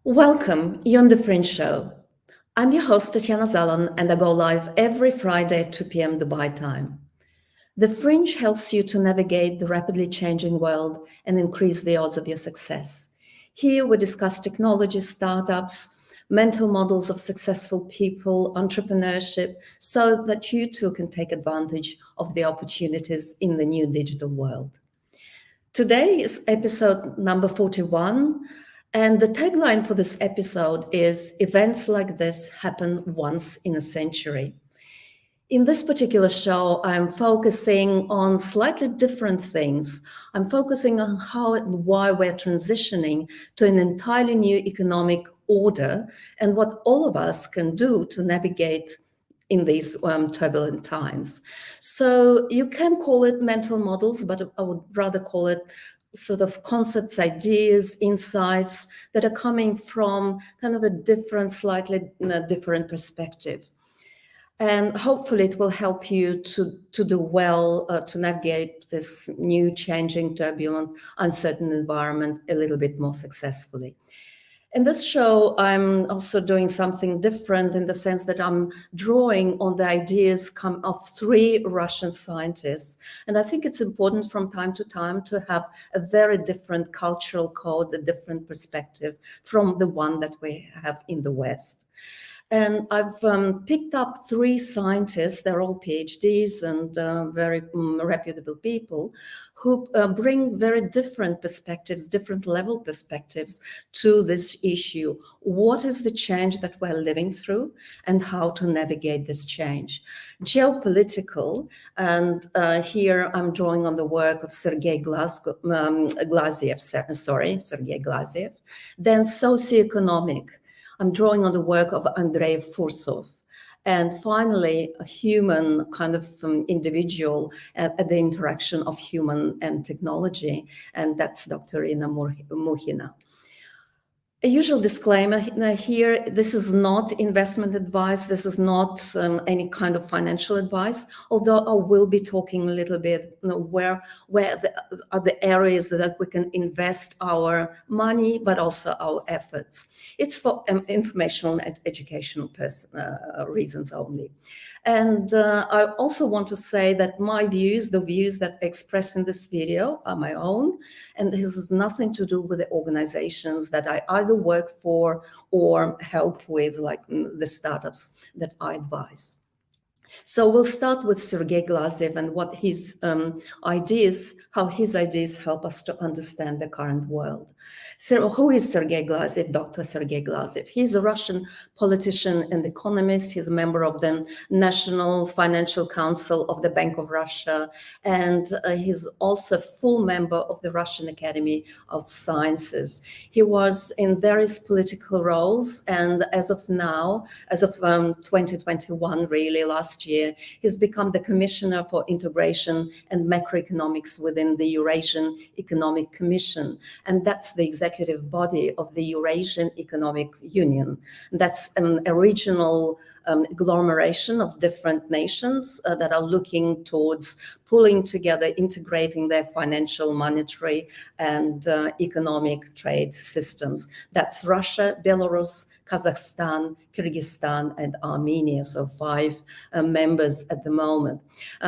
Welcome, you're on The Fringe Show. I'm your host, Tatiana Zalan, and I go live every Friday at 2 p.m. Dubai time. The Fringe helps you to navigate the rapidly changing world and increase the odds of your success. Here we discuss technology, startups, mental models of successful people, entrepreneurship, so that you too can take advantage of the opportunities in the new digital world. Today is episode number 41. And the tagline for this episode is "Events like this happen once in a century." In this particular show, I'm focusing on slightly different things. I'm focusing on how and why we're transitioning to an entirely new economic order and what all of us can do to navigate in these turbulent times. So you can call it mental models, but I would rather call it sort of concepts, ideas, insights that are coming from kind of a different, slightly different perspective. And hopefully it will help you to do well, to navigate this new, changing, turbulent, uncertain environment a little bit more successfully. In this show, I'm also doing something different in the sense that I'm drawing on the ideas of three Russian scientists. And I think it's important from time to time to have a very different cultural code, a different perspective from the one that we have in the West. And I've picked up three scientists, they're all PhDs and very reputable people, who bring very different perspectives, different level perspectives to this issue. What is the change that we're living through and how to navigate this change? Geopolitical, and here I'm drawing on the work of Sergey Glaziev. Then socioeconomic. I'm drawing on the work of Andrei Fursov. And finally, a human kind of individual at the interaction of human and technology, and that's Dr. Ina Muhina. A usual disclaimer here, this is not investment advice, this is not any kind of financial advice, although I will be talking a little bit where are the areas that we can invest our money, but also our efforts. It's for informational and educational reasons only. And I also want to say that my views, the views that I express in this video are my own, and this has nothing to do with the organizations that I either work for or help with, like the startups that I advise. So we'll start with Sergey Glaziev and what his ideas, how his ideas help us to understand the current world. So who is Sergey Glaziev, Dr. Sergey Glaziev? He's a Russian politician and economist. He's a member of the National Financial Council of the Bank of Russia, and he's also a full member of the Russian Academy of Sciences. He was in various political roles, and as of now, as of 2021, really last year, he's become the Commissioner for Integration and Macroeconomics within the Eurasian Economic Commission. And that's the executive body of the Eurasian Economic Union. That's a regional agglomeration of different nations that are looking towards pulling together, integrating their financial, monetary, and economic trade systems. That's Russia, Belarus, Kazakhstan, Kyrgyzstan, and Armenia, so 5 members at the moment.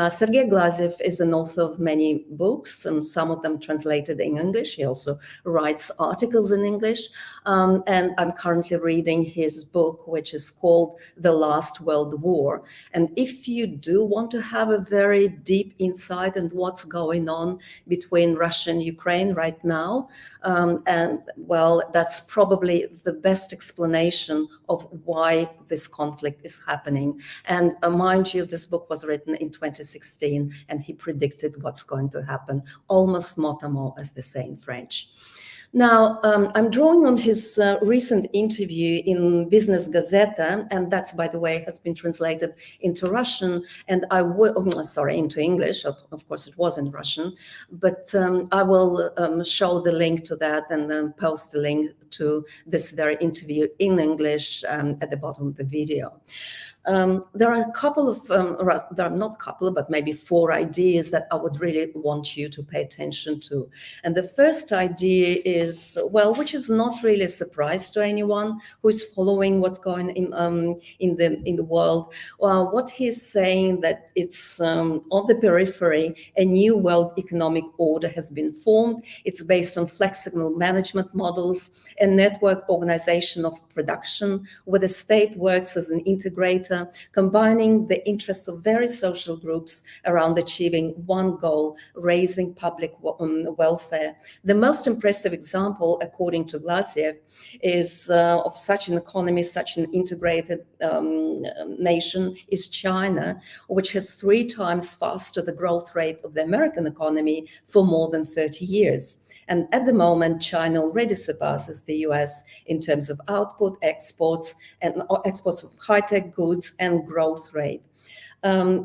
Sergey Glaziev is an author of many books, and some of them translated in English. He also writes articles in English, and I'm currently reading his book, which is called The Last World War. And if you do want to have a very deep insight into what's going on between Russia and Ukraine right now, and well, that's probably the best explanation of why this conflict is happening. And mind you, this book was written in 2016, and he predicted what's going to happen, almost mot a mot, as they say in French. Now, I'm drawing on his recent interview in Business Gazeta, and that's, by the way, has been translated into Russian, and I will, into English, of course it was in Russian, but I will show the link to that and then post the link to this very interview in English at the bottom of the video. There are a couple of, there are not a couple, but maybe 4 ideas that I would really want you to pay attention to. And the first idea is, well, which is not really a surprise to anyone who is following what's going in the world. Well, what he's saying that it's on the periphery, a new world economic order has been formed. It's based on flexible management models and network organization of production, where the state works as an integrator, combining the interests of various social groups around achieving one goal, raising public welfare. The most impressive example, according to Glaziev, is of such an economy, such an integrated nation is China, which has 3 times faster the growth rate of the American economy for more than 30 years. And at the moment, China already surpasses the US in terms of output, exports, and exports of high-tech goods and growth rate.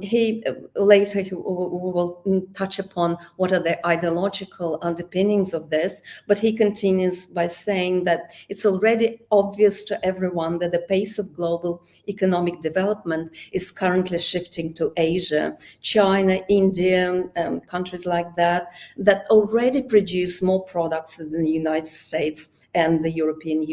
He will touch upon what are the ideological underpinnings of this, but he continues by saying that it's already obvious to everyone that the pace of global economic development is currently shifting to Asia, China, India, countries like that already produce more products than the United States and the European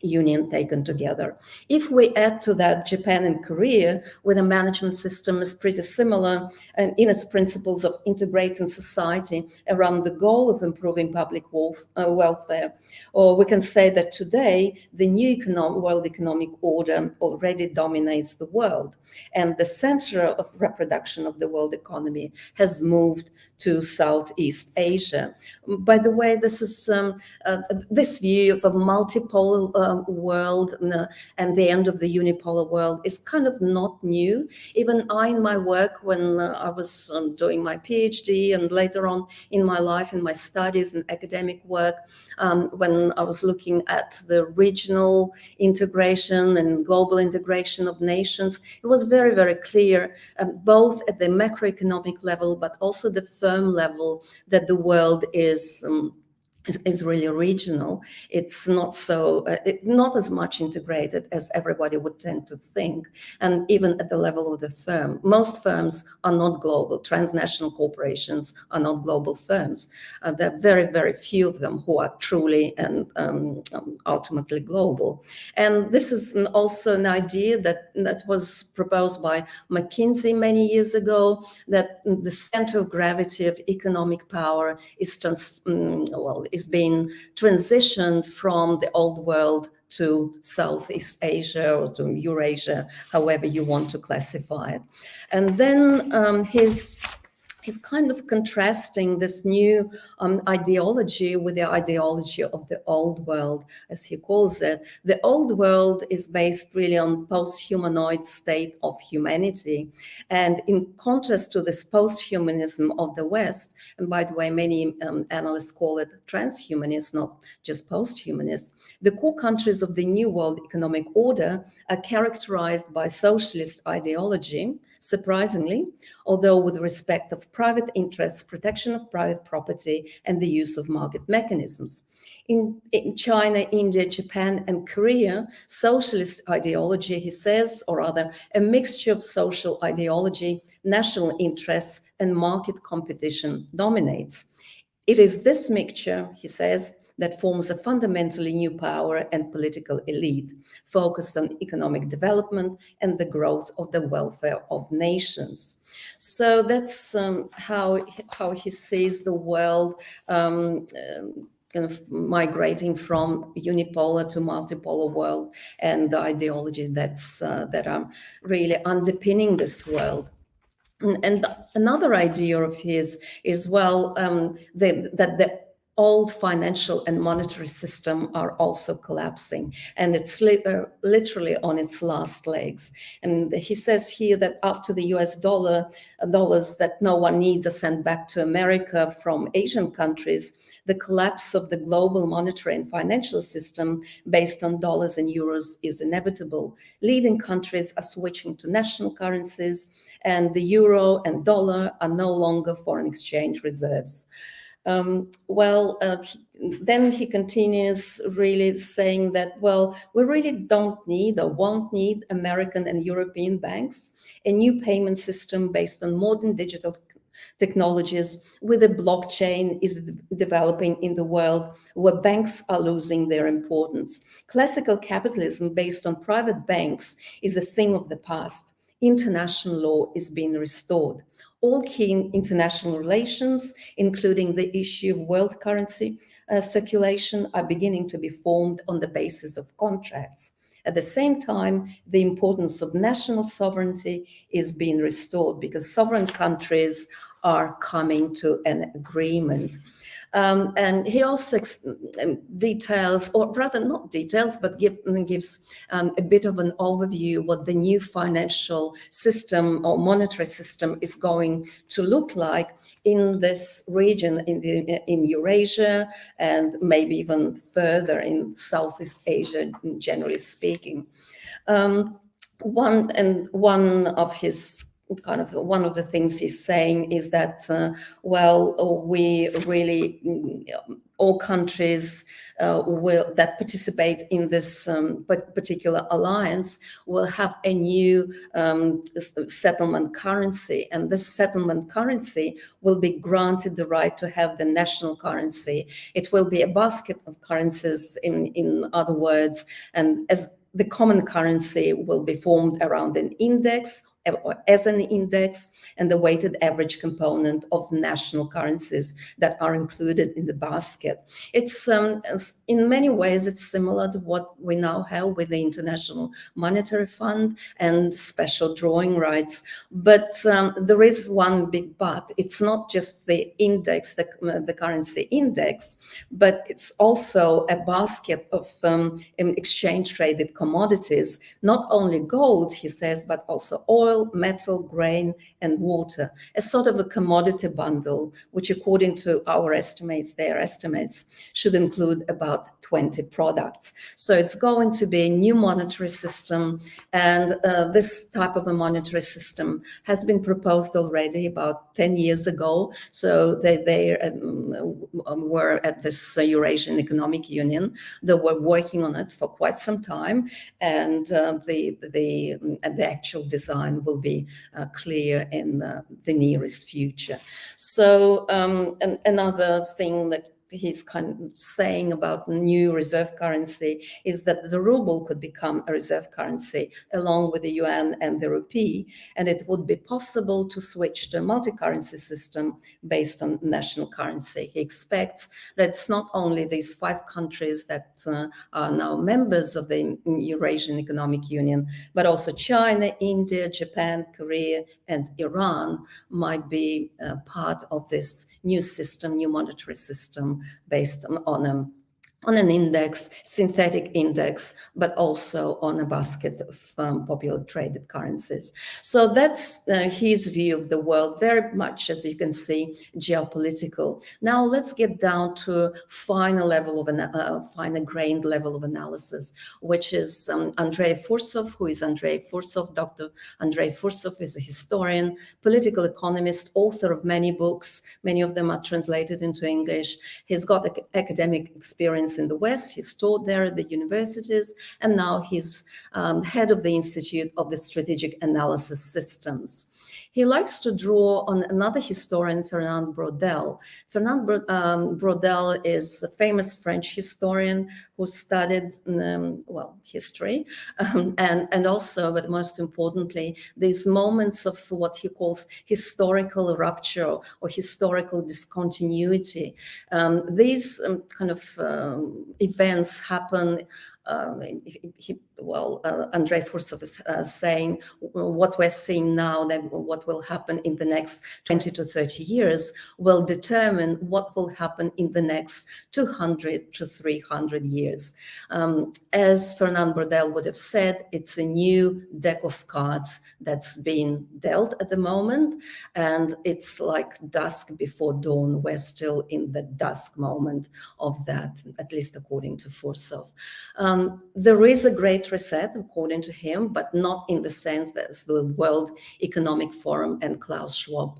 Union taken together. If we add to that Japan and Korea, where the management system is pretty similar in its principles of integrating society around the goal of improving public welfare, or we can say that today the new world economic order already dominates the world, and the center of reproduction of the world economy has moved to Southeast Asia. By the way, this is this view of a multipolar world and the end of the unipolar world is kind of not new. Even I, in my work, when I was doing my PhD and later on in my life, in my studies and academic work, when I was looking at the regional integration and global integration of nations, it was very, very clear, both at the macroeconomic level, but also the firm level, that the world is really regional. It's not so, not as much integrated as everybody would tend to think. And even at the level of the firm, most firms are not global. Transnational corporations are not global firms. There are very, very few of them who are truly and ultimately global. And this is also an idea that was proposed by McKinsey many years ago, that the center of gravity of economic power is being transitioned from the old world to Southeast Asia or to Eurasia, however you want to classify it. And then he's kind of contrasting this new ideology with the ideology of the old world, as he calls it. The old world is based really on post-humanoid state of humanity. And in contrast to this post-humanism of the West, and by the way, many analysts call it transhumanist, not just post-humanist, the core countries of the New World Economic Order are characterized by socialist ideology, surprisingly, although with respect of private interests, protection of private property, and the use of market mechanisms. In China, India, Japan, and Korea, socialist ideology, he says, or rather a mixture of social ideology, national interests, and market competition dominates. It is this mixture, he says, that forms a fundamentally new power and political elite focused on economic development and the growth of the welfare of nations. So that's how he sees the world kind of migrating from unipolar to multipolar world, and the ideology that are really underpinning this world. And another idea of his is, well, that the old financial and monetary system are also collapsing, and it's literally on its last legs. And he says here that after the US dollars that no one needs are sent back to America from Asian countries, the collapse of the global monetary and financial system based on dollars and euros is inevitable. Leading countries are switching to national currencies, and the euro and dollar are no longer foreign exchange reserves. then he continues really saying that, well, we really don't need or won't need American and European banks. A new payment system based on modern digital technologies with a blockchain is developing in the world where banks are losing their importance. Classical capitalism based on private banks is a thing of the past. International law is being restored. All key international relations, including the issue of world currency circulation, are beginning to be formed on the basis of contracts. At the same time, the importance of national sovereignty is being restored because sovereign countries are coming to an agreement. And he also details, or rather not details, but gives a bit of an overview what the new financial system or monetary system is going to look like in this region, in Eurasia, and maybe even further in Southeast Asia, generally speaking. One of his one of the things he's saying is that, we really, all countries that participate in this particular alliance will have a new settlement currency, and this settlement currency will be granted the right to have the national currency. It will be a basket of currencies, in other words, and as the common currency will be formed around an index, or as an index, and the weighted average component of national currencies that are included in the basket. It's in many ways it's similar to what we now have with the International Monetary Fund and special drawing rights, but there is one big but. It's not just the index, the currency index, but it's also a basket of exchange traded commodities, not only gold, he says, but also oil, metal, grain, and water, a sort of a commodity bundle, which according to our estimates, their estimates, should include about 20 products. So it's going to be a new monetary system, and this type of a monetary system has been proposed already about 10 years ago. So they were at this Eurasian Economic Union. They were working on it for quite some time, and the actual design will be clear in the nearest future. So another thing that he's kind of saying about new reserve currency is that the ruble could become a reserve currency along with the yuan and the rupee, and it would be possible to switch to a multi-currency system based on national currency. He expects that it's not only these 5 countries that are now members of the Eurasian Economic Union, but also China, India, Japan, Korea, and Iran might be part of this new system, new monetary system, based on an index, synthetic index, but also on a basket of popular traded currencies. So that's his view of the world, very much, as you can see, geopolitical. Now let's get down to finer grained level of analysis, which is Andrei Fursov, who is Andrei Fursov. Dr. Andrei Fursov is a historian, political economist, author of many books. Many of them are translated into English. He's got academic experience in the West. He's taught there at the universities, and now he's head of the Institute of the Strategic Analysis Systems. He likes to draw on another historian, Fernand Braudel. Fernand Braudel is a famous French historian who studied, history, and also, but most importantly, these moments of what he calls historical rupture or historical discontinuity. These events happen. Andrei Fursov is saying what we're seeing now, that what will happen in the next 20 to 30 years will determine what will happen in the next 200 to 300 years. As Fernand Braudel would have said, it's a new deck of cards that's being dealt at the moment, and it's like dusk before dawn. We're still in the dusk moment of that, at least according to Fursov. There is a great reset, according to him, but not in the sense that the World Economic Forum and Klaus Schwab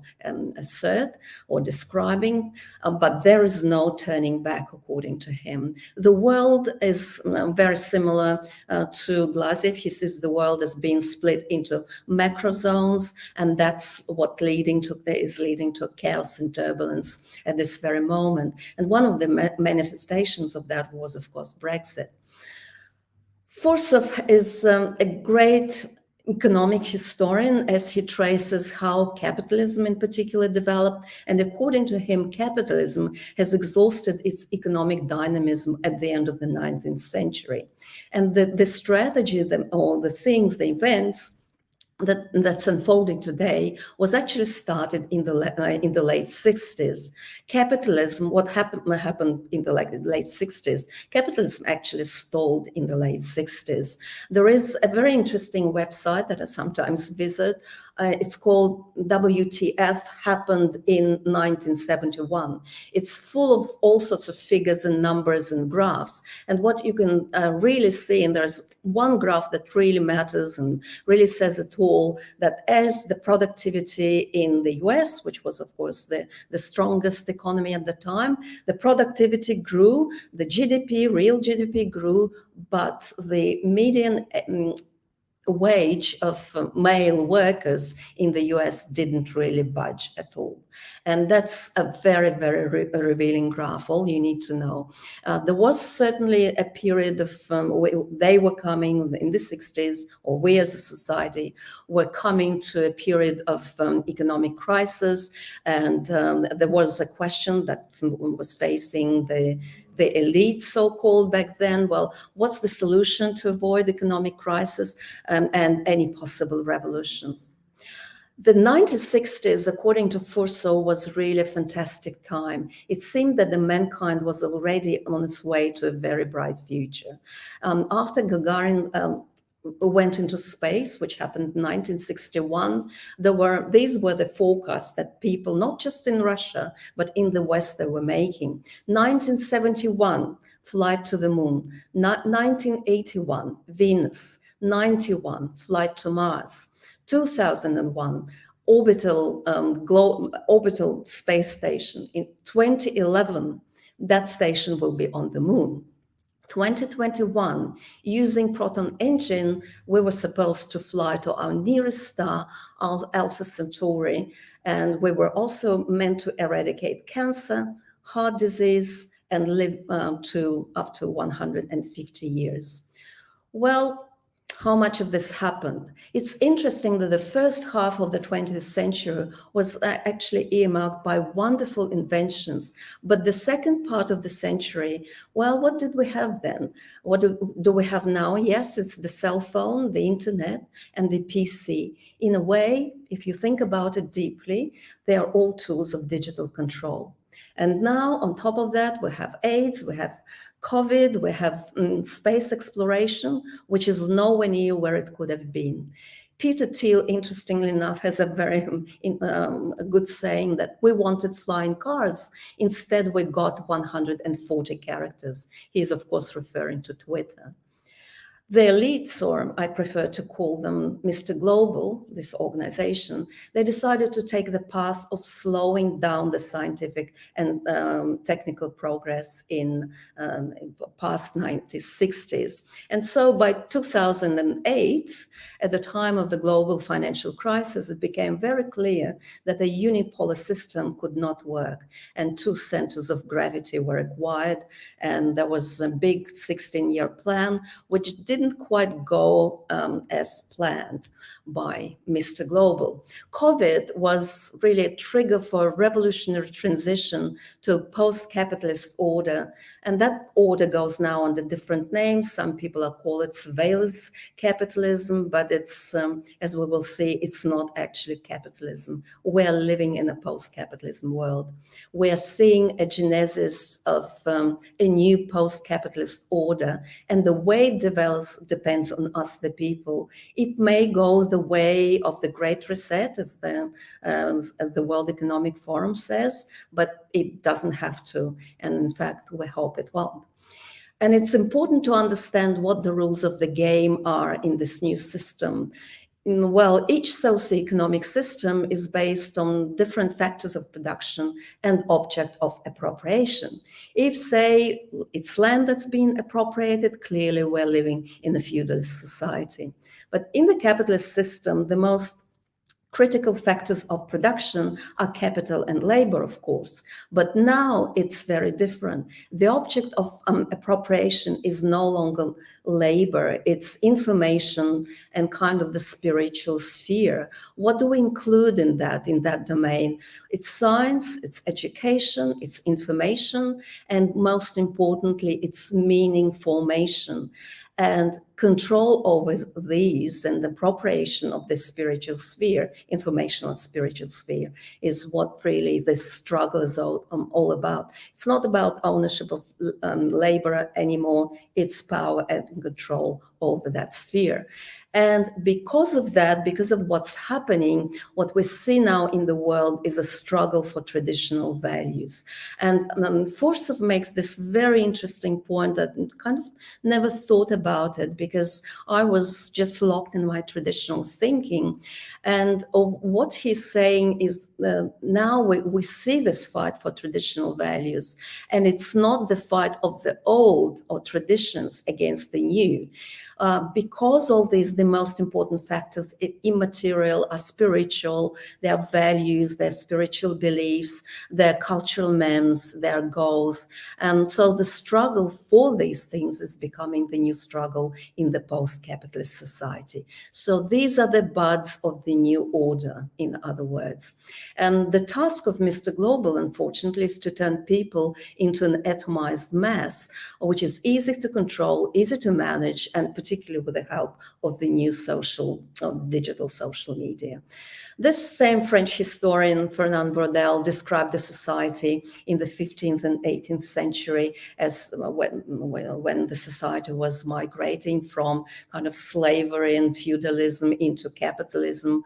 assert or describing, but there is no turning back, according to him. The world is very similar to Glaziev. He sees the world as being split into macro zones, and that's what is leading to chaos and turbulence at this very moment. And one of the manifestations of that was, of course, Brexit. Forsoff is a great economic historian, as he traces how capitalism in particular developed. And according to him, capitalism has exhausted its economic dynamism at the end of the 19th century. And the strategy, or the things, the events that's unfolding today was actually started in the late 60s. Capitalism, what happened in the late 60s, capitalism actually stalled in the late 60s. There is a very interesting website that I sometimes visit. It's called WTF Happened in 1971. It's full of all sorts of figures and numbers and graphs. And what you can really see, and there's one graph that really matters and really says it all, that as the productivity in the US, which was, of course, the strongest economy at the time, the productivity grew, the GDP, real GDP grew, but the median wage of male workers in the US didn't really budge at all. And that's a very, very revealing graph, all you need to know. There was certainly a period of, they were coming in the 60s, or we as a society were coming to a period of economic crisis. And there was a question that was facing the elite, so-called, back then. Well, what's the solution to avoid economic crisis and any possible revolutions? The 1960s, according to Forsoff, was really a fantastic time. It seemed that the mankind was already on its way to a very bright future. After Gagarin went into space, which happened in 1961, these were the forecasts that people, not just in Russia, but in the West, they were making. 1971, flight to the moon. 1981, Venus. 91, flight to Mars. 2001, orbital space station. In 2011, that station will be on the moon. 2021, using Proton engine, we were supposed to fly to our nearest star, Alpha Centauri, and we were also meant to eradicate cancer, heart disease, and live to up to 150 years. Well, how much of this happened? It's interesting that the first half of the 20th century was actually earmarked by wonderful inventions. But the second part of the century, well, what did we have then? What do we have now? Yes, it's the cell phone, the internet, and the PC. In a way, if you think about it deeply, they are all tools of digital control. And now, on top of that, we have AIDS, we have COVID, we have space exploration, which is nowhere near where it could have been. Peter Thiel, interestingly enough, has a very a good saying that we wanted flying cars. Instead, we got 140 characters. He's, of course, referring to Twitter. The elites, or I prefer to call them Mr. Global, this organization, they decided to take the path of slowing down the scientific and technical progress in past 1960s. And so by 2008, at the time of the global financial crisis, it became very clear that the unipolar system could not work, and two centers of gravity were required, and there was a big 16-year plan, which didn't quite go as planned by Mr. Global. COVID was really a trigger for a revolutionary transition to a post-capitalist order, and that order goes now under different names. Some people call it surveillance capitalism, but it's, as we will see, it's not actually capitalism. We're living in a post-capitalism world. We're seeing a genesis of a new post-capitalist order, and the way it develops depends on us, the people. It may go the way of the Great Reset, as the World Economic Forum says, but it doesn't have to. And in fact, we hope it won't. And it's important to understand what the rules of the game are in this new system. Well, each socioeconomic system is based on different factors of production and object of appropriation. If, say, it's land that's been appropriated, clearly we're living in a feudalist society. But in the capitalist system, the most critical factors of production are capital and labor, of course, but now it's very different. The object of appropriation is no longer labor, it's information and kind of the spiritual sphere. What do we include in that domain? It's science, it's education, it's information, and most importantly, it's meaning formation. And control over these and the appropriation of the spiritual sphere, informational spiritual sphere, is what really this struggle is all about. It's not about ownership of labor anymore, it's power and control over that sphere. And because of that, because of what's happening, what we see now in the world is a struggle for traditional values. And Forsov makes this very interesting point that I kind of never thought about it because I was just locked in my traditional thinking. And what he's saying is now we see this fight for traditional values, and it's not the fight of the old or traditions against the new. Because all these, the most important factors, immaterial, are spiritual, their values, their spiritual beliefs, their cultural memes, their goals. And so the struggle for these things is becoming the new struggle in the post-capitalist society. So these are the buds of the new order, in other words. And the task of Mr. Global, unfortunately, is to turn people into an atomized mass, which is easy to control, easy to manage, and particularly with the help of the new digital social media. This same French historian, Fernand Braudel, described the society in the 15th and 18th century as when the society was migrating from kind of slavery and feudalism into capitalism,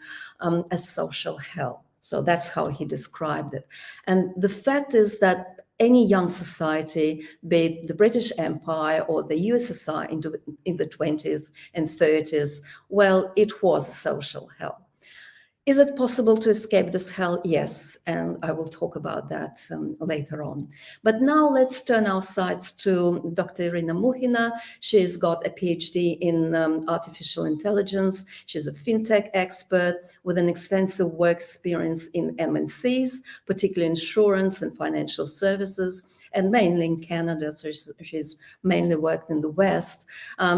as social hell. So that's how he described it. And the fact is that any young society, be it the British Empire or the USSR in the 20s and 30s, well, it was a social hell. Is it possible to escape this hell? Yes, and I will talk about that later on. But now let's turn our sights to Dr. Irina Muhina. She's got a PhD in artificial intelligence. She's a fintech expert with an extensive work experience in MNCs, particularly insurance and financial services, and mainly in Canada, so she's mainly worked in the West.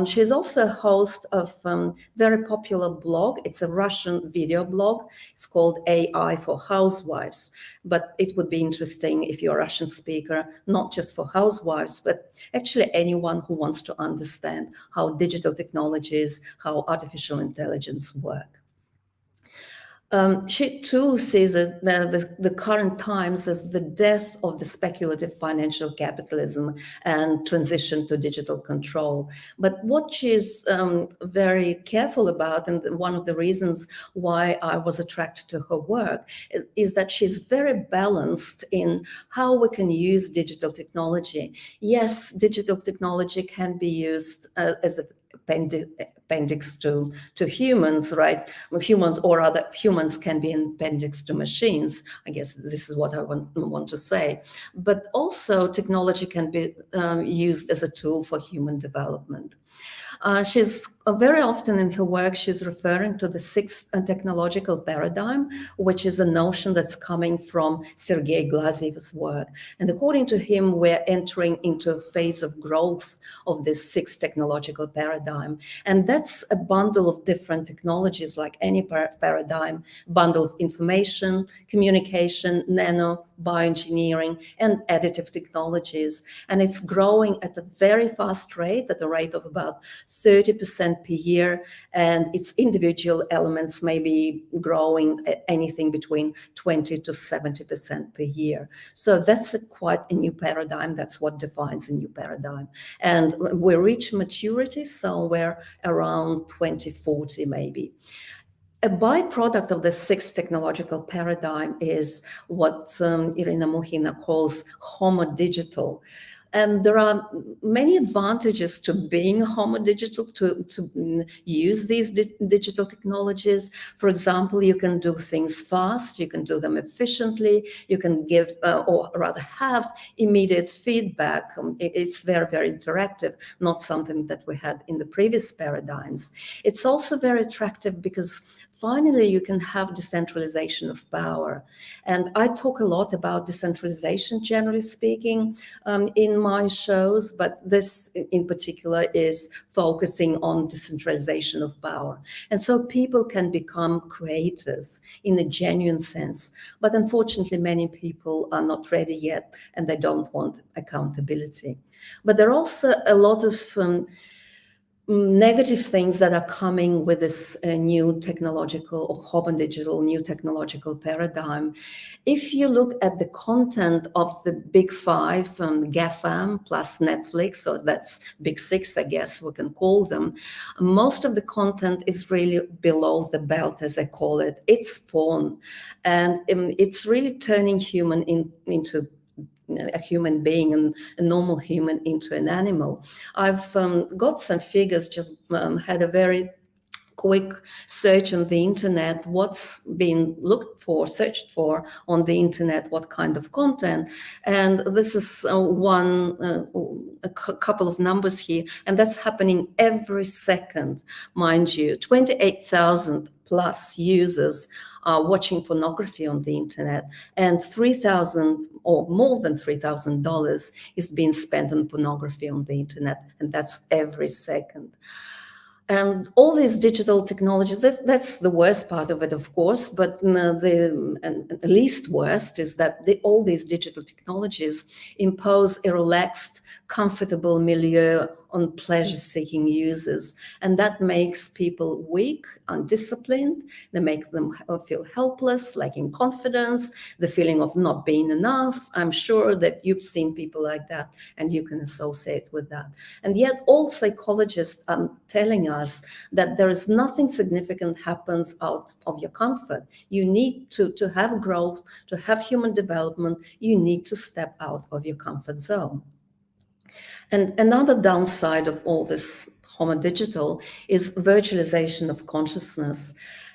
She's also a host of a very popular blog. It's a Russian video blog. It's called AI for Housewives. But it would be interesting if you're a Russian speaker, not just for housewives, but actually anyone who wants to understand how digital technologies, how artificial intelligence work. She too sees the current times as the death of the speculative financial capitalism and transition to digital control. But what she's very careful about, and one of the reasons why I was attracted to her work, is that she's very balanced in how we can use digital technology. Yes, digital technology can be used as a appendix to humans, right? Well, humans or other humans can be an appendix to machines. I guess this is what I want to say. But also technology can be used as a tool for human development. She's very often in her work, she's referring to the sixth technological paradigm, which is a notion that's coming from Sergey Glaziev's work. And according to him, we're entering into a phase of growth of this sixth technological paradigm. And that's a bundle of different technologies, like any paradigm, bundle of information, communication, nano, bioengineering, and additive technologies. And it's growing at a very fast rate, at a rate of about 30% per year, and its individual elements may be growing at anything between 20 to 70% per year. So that's quite a new paradigm. That's what defines a new paradigm. And we reach maturity somewhere around 2040 maybe. A byproduct of the sixth technological paradigm is what Irina Muhina calls homo digital. And there are many advantages to being a homo digital, to use these digital technologies. For example, you can do things fast, you can do them efficiently, you can give, or rather have, immediate feedback. It's very, very interactive, not something that we had in the previous paradigms. It's also very attractive because finally you can have decentralization of power. And I talk a lot about decentralization, generally speaking, in my shows, but this in particular is focusing on decentralization of power. And so people can become creators in a genuine sense. But unfortunately, many people are not ready yet, and they don't want accountability. But there are also a lot of negative things that are coming with this new technological or homo digital new technological paradigm. If you look at the content of the big five, GAFAM plus Netflix, so that's big six, I guess we can call them, most of the content is really below the belt, as I call it. It's porn, and it's really turning human into a human being and a normal human into an animal. I've got some figures, just had a very quick search on the internet, what's been searched for on the internet, what kind of content. And this is a couple of numbers here, and that's happening every second, mind you. 28,000 plus users are watching pornography on the internet, and $3,000 or more than $3,000 is being spent on pornography on the internet, and that's every second. And all these digital technologies, that's the worst part of it, of course, but the least worst is that all these digital technologies impose a relaxed, comfortable milieu on pleasure-seeking users. And that makes people weak, undisciplined. They make them feel helpless, lacking confidence, the feeling of not being enough. I'm sure that you've seen people like that and you can associate with that. And yet all psychologists are telling us that there is nothing significant happens out of your comfort. You need to have growth, to have human development, you need to step out of your comfort zone. And another downside of all this homo digital is virtualization of consciousness.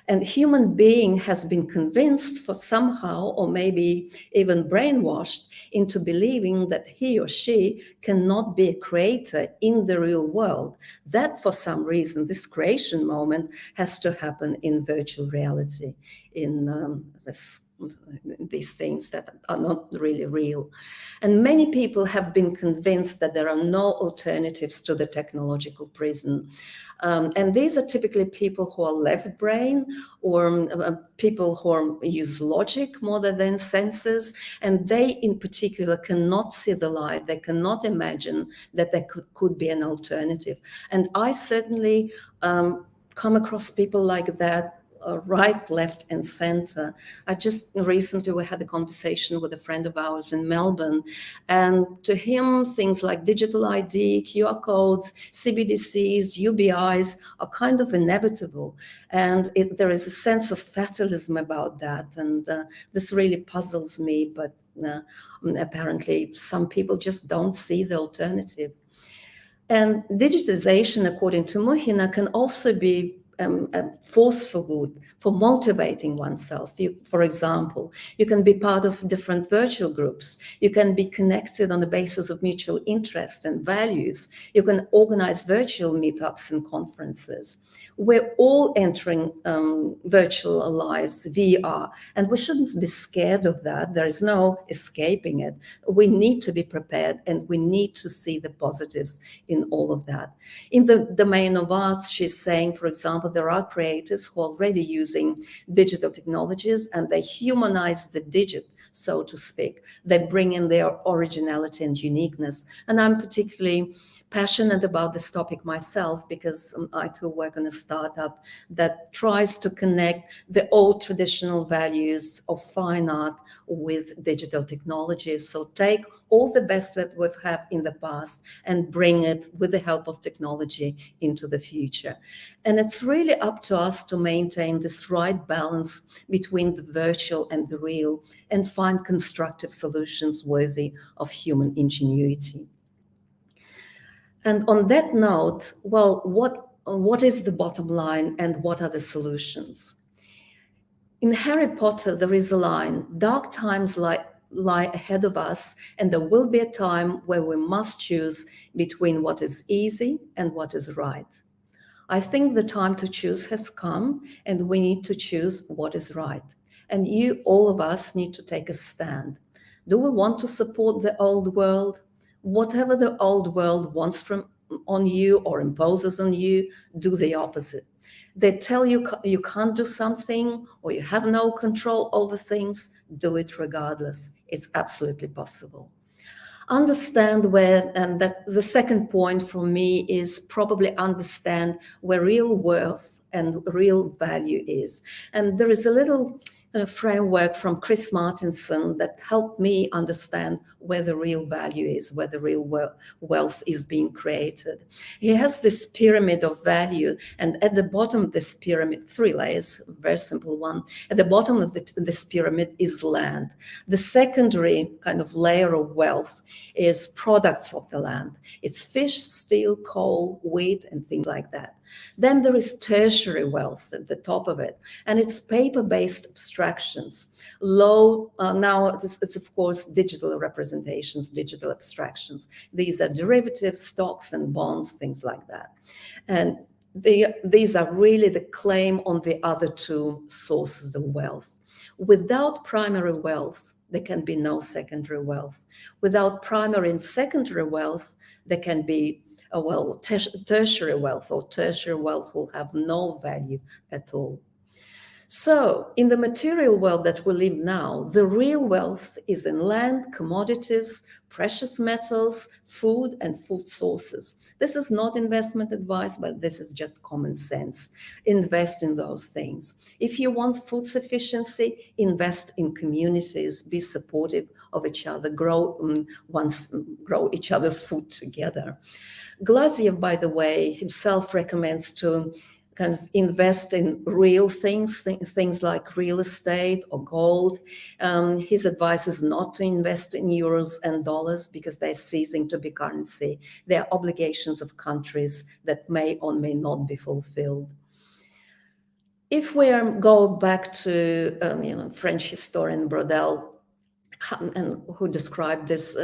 And human being has been convinced for somehow, or maybe even brainwashed into believing that he or she cannot be a creator in the real world. That for some reason, this creation moment has to happen in virtual reality, in these things that are not really real. And many people have been convinced that there are no alternatives to the technological prison. And these are typically people who are left brain, or people who use logic more than senses. And they in particular cannot see the light. They cannot imagine that there could be an alternative. And I certainly come across people like that, right, left, and center. I just recently we had a conversation with a friend of ours in Melbourne, and to him things like digital ID, QR codes, CBDCs, UBIs are kind of inevitable, and there is a sense of fatalism about that, and this really puzzles me, but apparently some people just don't see the alternative. And digitization, according to Muhina, can also be a force for good, for motivating oneself. For example, you can be part of different virtual groups. You can be connected on the basis of mutual interest and values. You can organize virtual meetups and conferences. We're all entering virtual lives, VR, and we shouldn't be scared of that. There is no escaping it. We need to be prepared, and we need to see the positives in all of that. In the domain of arts, she's saying, for example, there are creators who are already using digital technologies, and they humanize the digit, so to speak. They bring in their originality and uniqueness. And I'm particularly passionate about this topic myself, because I too work on a startup that tries to connect the old traditional values of fine art with digital technologies. So take all the best that we've had in the past and bring it with the help of technology into the future. And it's really up to us to maintain this right balance between the virtual and the real, and find constructive solutions worthy of human ingenuity. And on that note, well, what is the bottom line and what are the solutions? In Harry Potter, there is a line: dark times lie ahead of us, and there will be a time where we must choose between what is easy and what is right. I think the time to choose has come, and we need to choose what is right. And all of us, need to take a stand. Do we want to support the old world? Whatever the old world wants on you or imposes on you, do the opposite. They tell you you can't do something or you have no control over things, do it regardless. It's absolutely possible. Understand where, and that the second point for me is probably understand where real worth and real value is. And there is a little framework from Chris Martinson that helped me understand where the real value is, where the real wealth is being created. He has this pyramid of value, and at the bottom of this pyramid, 3 layers, very simple one. At the bottom of this pyramid is land. The secondary kind of layer of wealth is products of the land. It's fish, steel, coal, wheat, and things like that. Then there is tertiary wealth at the top of it, and it's paper-based abstractions. Now it's of course digital representations, digital abstractions. These are derivatives, stocks and bonds, things like that. And these are really the claim on the other 2 sources of wealth. Without primary wealth, there can be no secondary wealth. Without primary and secondary wealth, there can be tertiary wealth, or tertiary wealth will have no value at all. So in the material world that we live now, the real wealth is in land, commodities, precious metals, food, and food sources. This is not investment advice, but this is just common sense. Invest in those things. If you want food sufficiency, invest in communities, be supportive of each other, grow each other's food together. Glaziev, by the way, himself recommends to kind of invest in real things, things like real estate or gold. His advice is not to invest in euros and dollars because they're ceasing to be currency. They're obligations of countries that may or may not be fulfilled. If we go back to French historian Brodel, and who described this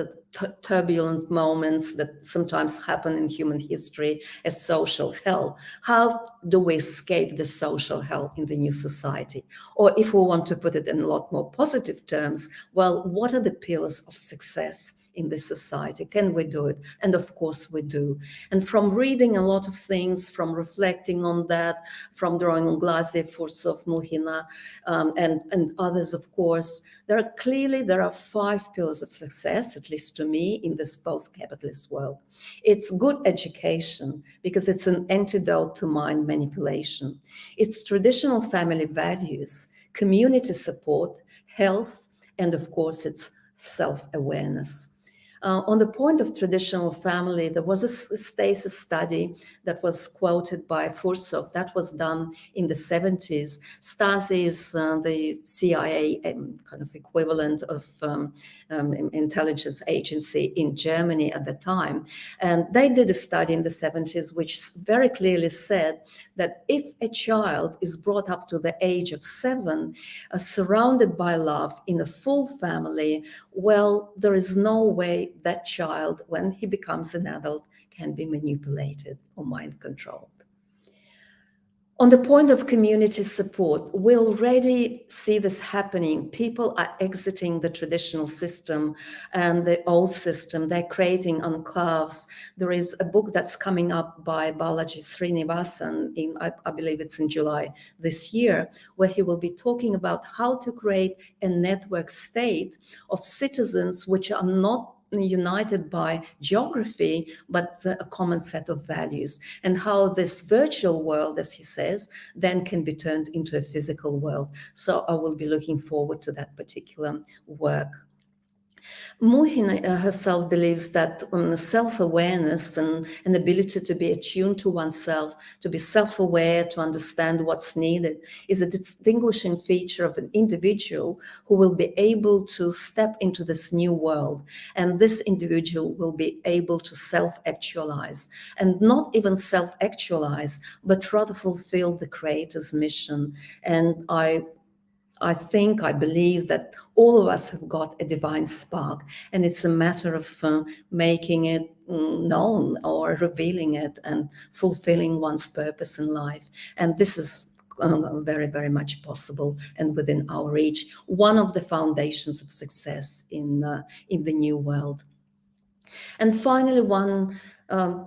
turbulent moments that sometimes happen in human history as social hell. How do we escape the social hell in the new society? Or if we want to put it in a lot more positive terms, well, what are the pillars of success in this society? Can we do it? And of course we do. And from reading a lot of things, from reflecting on that, from drawing on Glaziev, Fursov, Muhina, and others, of course, there are 5 pillars of success, at least to me, in this post-capitalist world. It's good education, because it's an antidote to mind manipulation. It's traditional family values, community support, health, and of course, it's self-awareness. On the point of traditional family, there was a stasis study that was quoted by Fursov that was done in the 70s. Stasi is the CIA kind of equivalent of intelligence agency in Germany at the time. And they did a study in the 70s which very clearly said that if a child is brought up to the age of 7, surrounded by love in a full family, well, there is no way that child, when he becomes an adult, can be manipulated or mind controlled. On the point of community support, we already see this happening. People are exiting the traditional system and the old system. They're creating enclaves. There is a book that's coming up by Balaji Srinivasan, I believe it's in July this year, where he will be talking about how to create a network state of citizens which are not united by geography, but a common set of values, and how this virtual world, as he says, then can be turned into a physical world. So I will be looking forward to that particular work. Muhin herself believes that self-awareness and an ability to be attuned to oneself, to be self-aware, to understand what's needed, is a distinguishing feature of an individual who will be able to step into this new world. And this individual will be able to self-actualize, and not even self-actualize, but rather fulfill the Creator's mission. And I believe that all of us have got a divine spark, and it's a matter of making it known or revealing it and fulfilling one's purpose in life. And this is very, very much possible and within our reach. One of the foundations of success in the new world. And finally, one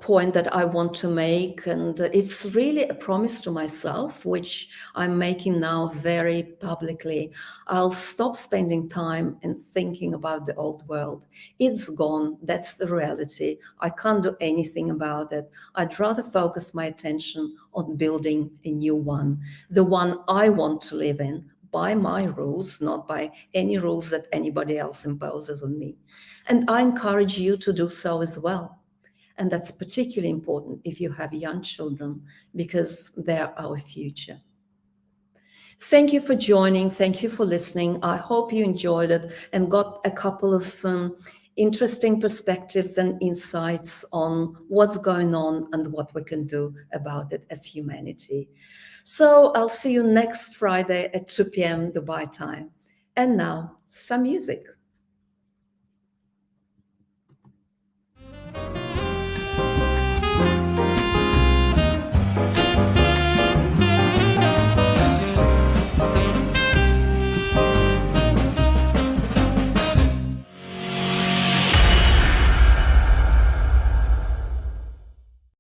point that I want to make, and it's really a promise to myself, which I'm making now very publicly. I'll stop spending time and thinking about the old world. It's gone. That's the reality. I can't do anything about it. I'd rather focus my attention on building a new one, the one I want to live in, by my rules, not by any rules that anybody else imposes on me. And I encourage you to do so as well. And that's particularly important if you have young children, because they're our future. Thank you for joining. Thank you for listening. I hope you enjoyed it and got a couple of interesting perspectives and insights on what's going on and what we can do about it as humanity. So I'll see you next Friday at 2 p.m. Dubai time. And now, some music.